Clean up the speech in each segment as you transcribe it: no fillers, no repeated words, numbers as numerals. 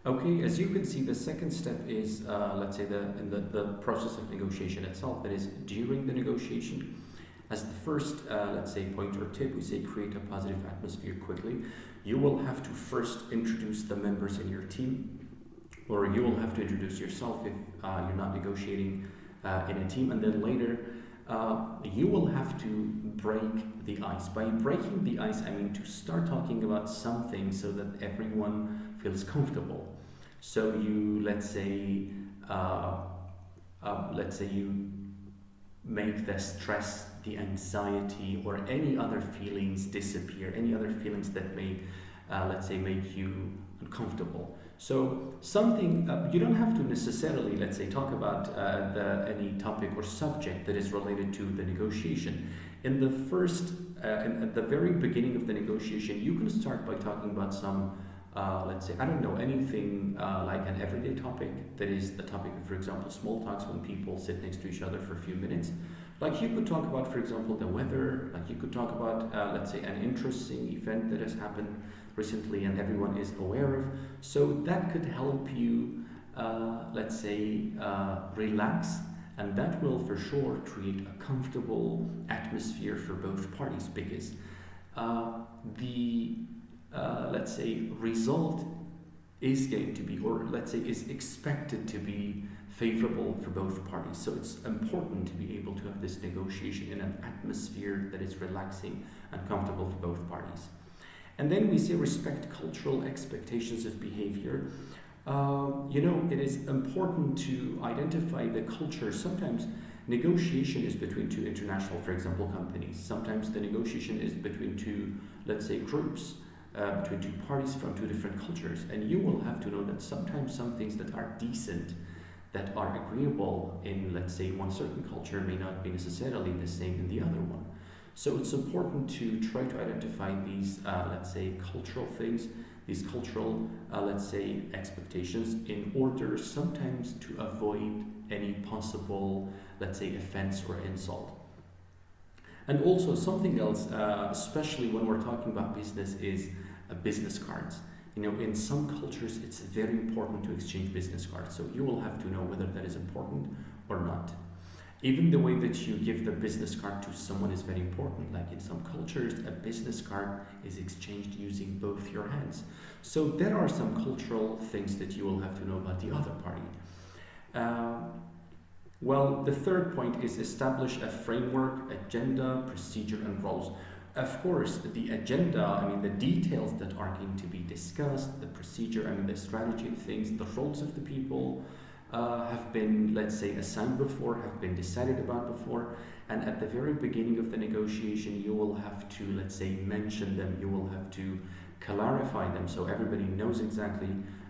Okay, as you can see, the second step is, let's say, the process of negotiation itself. That is, during the negotiation, as the first, let's say, point or tip, we say create a positive atmosphere quickly. You will have to first introduce the members in your team, or you will have to introduce yourself if you're not negotiating in a team, and then later you will have to break the ice. By breaking the ice, I mean to start talking about something so that everyone feels comfortable. So you, let's say you make the stress, the anxiety, or any other feelings disappear, any other feelings that may, let's say, make you uncomfortable. So something, you don't have to necessarily, let's say, talk about any topic or subject that is related to the negotiation. In the first, at the very beginning of the negotiation, you can start by talking about some, let's say, I don't know, anything like an everyday topic that is the topic of, for example, small talks when people sit next to each other for a few minutes. Like you could talk about, for example, the weather, like you could talk about, let's say, an interesting event that has happened recently and everyone is aware of. So that could help you, let's say, relax, and that will for sure create a comfortable atmosphere for both parties because the let's say, result is going to be, or let's say, is expected to be favorable for both parties. So it's important to be able to have this negotiation in an atmosphere that is relaxing and comfortable for both parties. And then we say respect cultural expectations of behavior. It is important to identify the culture. Sometimes negotiation is between two international, for example, companies. Sometimes the negotiation is between two, let's say, groups. Between two parties from two different cultures, and you will have to know that sometimes some things that are decent, that are agreeable in, let's say, one certain culture may not be necessarily the same in the other one. So it's important to try to identify these, let's say, cultural things, these cultural, let's say, expectations in order sometimes to avoid any possible, let's say, offense or insult. And also something else, especially when we're talking about business, is business cards. In some cultures, it's very important to exchange business cards. So you will have to know whether that is important or not. Even the way that you give the business card to someone is very important. Like in some cultures, a business card is exchanged using both your hands. So there are some cultural things that you will have to know about the other party. Well, the third point is establish a framework, agenda, procedure, and roles. Of course, the agenda, the details that are going to be discussed, the procedure, the strategy things, the roles of the people have been, let's say, assigned before, have been decided about before. And at the very beginning of the negotiation, you will have to, let's say, mention them, you will have to clarify them so everybody knows exactly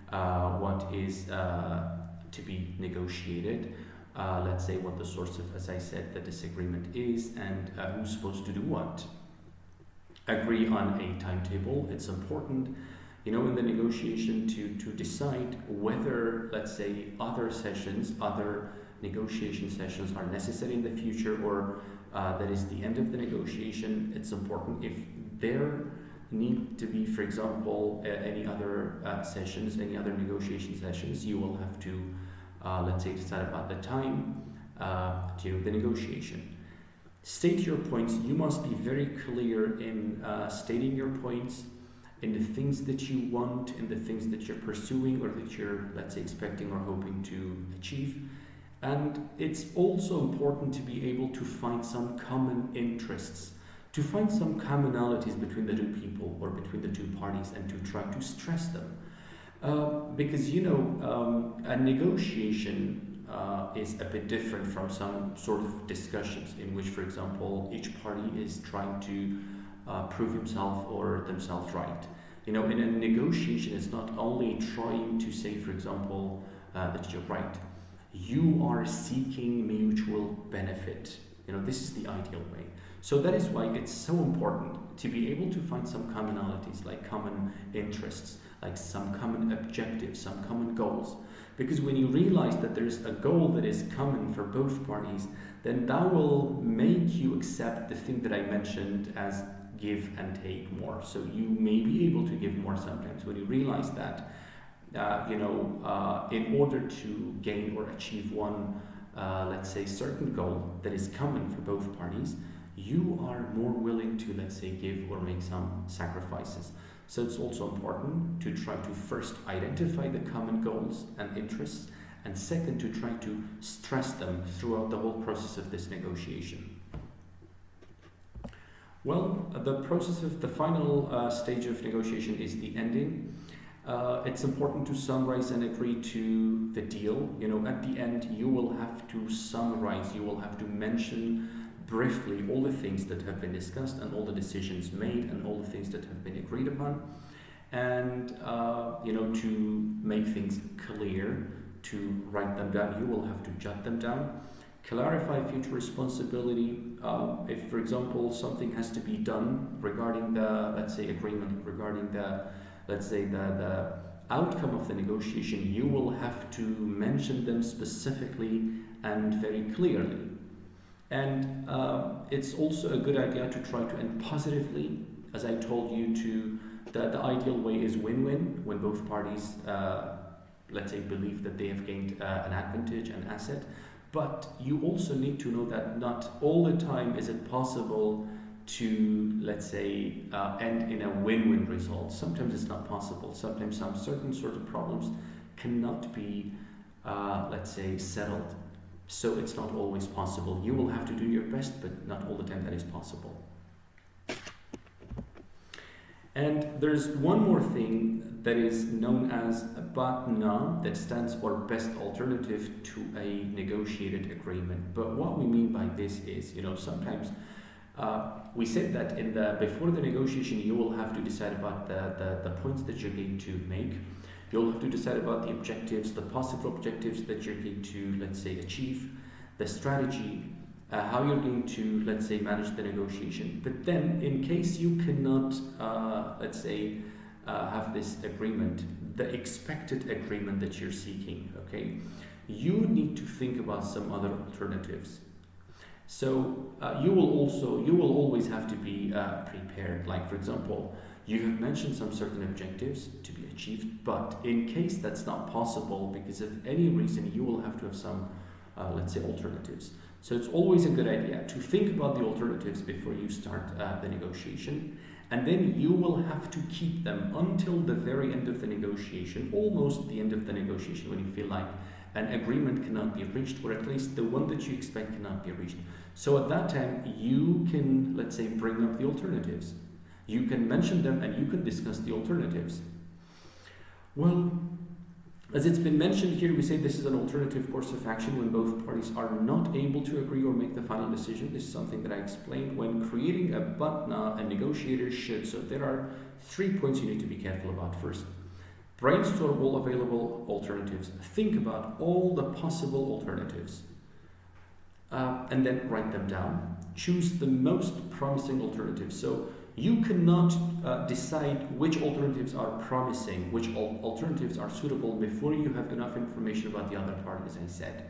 what is to be negotiated. Let's say what the source of, as I said, the disagreement is and who's supposed to do what. Agree on a timetable. It's important, in the negotiation to decide whether, let's say, other negotiation sessions are necessary in the future or that is the end of the negotiation. It's important if there need to be, for example, any other sessions, any other negotiation sessions, you will have to let's say decide about the time to the negotiation. State your points. You must be very clear in stating your points, in the things that you want, in the things that you're pursuing or that you're, let's say, expecting or hoping to achieve. And it's also important to be able to find some common interests, to find some commonalities between the two people or between the two parties and to try to stress them. Because a negotiation is a bit different from some sort of discussions in which, for example, each party is trying to prove himself or themselves right. In a negotiation, it's not only trying to say, for example, that you're right. You are seeking mutual benefit. This is the ideal way. So that is why it's so important to be able to find some commonalities, like common interests, like some common objectives, some common goals. Because when you realize that there's a goal that is common for both parties, then that will make you accept the thing that I mentioned as give and take more. So you may be able to give more sometimes when you realize that in order to gain or achieve one, let's say, certain goal that is common for both parties, you are more willing to, let's say, give or make some sacrifices. So it's also important to try to first identify the common goals and interests, and second, to try to stress them throughout the whole process of this negotiation. Well, the final stage of negotiation is the ending. It's important to summarize and agree to the deal. At the end, you will have to summarize, you will have to mention briefly all the things that have been discussed and all the decisions made and all the things that have been agreed upon. And, to make things clear, to write them down, you will have to jot them down. Clarify future responsibility. If, for example, something has to be done regarding the, let's say, agreement, regarding the, let's say, the outcome of the negotiation, you will have to mention them specifically and very clearly. And it's also a good idea to try to end positively. As I told you, the ideal way is win-win, when both parties, let's say, believe that they have gained an advantage, an asset. But you also need to know that not all the time is it possible to, let's say, end in a win-win result. Sometimes it's not possible. Sometimes some certain sort of problems cannot be, let's say, settled. So it's not always possible. You will have to do your best, but not all the time that is possible. And there's one more thing that is known as BATNA, that stands for Best Alternative to a Negotiated Agreement. But what we mean by this is, sometimes we said that before the negotiation, you will have to decide about the points that you're going to make. You'll have to decide about the objectives, the possible objectives that you're going to, let's say, achieve, the strategy, how you're going to, let's say, manage the negotiation. But then, in case you cannot, let's say, have this agreement, the expected agreement that you're seeking, okay, you need to think about some other alternatives. So you will always have to be prepared. Like, for example, you have mentioned some certain objectives to be achieved, but in case that's not possible because of any reason, you will have to have some, let's say, alternatives. So it's always a good idea to think about the alternatives before you start the negotiation, and then you will have to keep them until the very end of the negotiation, almost the end of the negotiation, when you feel like an agreement cannot be reached, or at least the one that you expect cannot be reached. So at that time, you can, let's say, bring up the alternatives. You can mention them and you can discuss the alternatives. Well, as it's been mentioned here, we say this is an alternative course of action when both parties are not able to agree or make the final decision. This is something that I explained. When creating a BATNA, a negotiator should. So there are 3 points you need to be careful about. First, brainstorm all available alternatives. Think about all the possible alternatives. And then write them down. Choose the most promising alternative. So you cannot decide which alternatives are promising, which alternatives are suitable before you have enough information about the other party, as I said.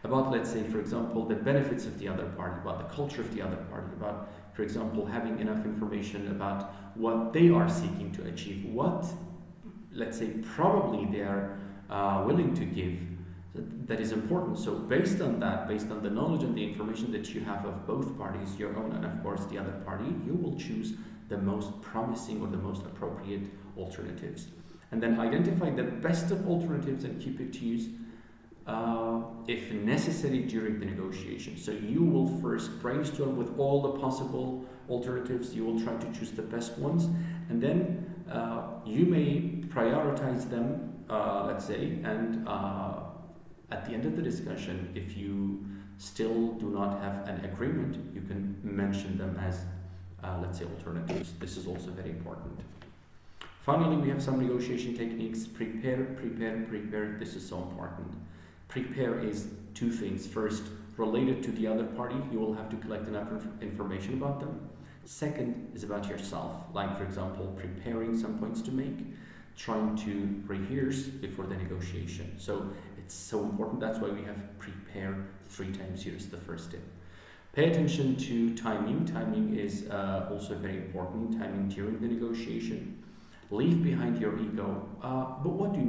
About, let's say, for example, the benefits of the other party, about the culture of the other party, about, for example, having enough information about what they are seeking to achieve, what, let's say, probably they are willing to give. That is important. So based on that, based on the knowledge and the information that you have of both parties, your own and of course the other party, you will choose the most promising or the most appropriate alternatives. And then identify the best of alternatives and keep it to use if necessary during the negotiation. So you will first brainstorm with all the possible alternatives, you will try to choose the best ones, and then you may prioritize them, let's say, and at the end of the discussion, if you still do not have an agreement, you can mention them as, let's say, alternatives. This is also very important. Finally, we have some negotiation techniques. Prepare, prepare, prepare. This is so important. Prepare is 2 things. First, related to the other party, you will have to collect enough information about them. Second is about yourself. Like, for example, preparing some points to make, trying to rehearse before the negotiation. So it's so important. That's why we have prepare 3 times. Here's the first tip. Pay attention to timing. Timing is also very important. Timing during the negotiation. Leave behind your ego. But what do you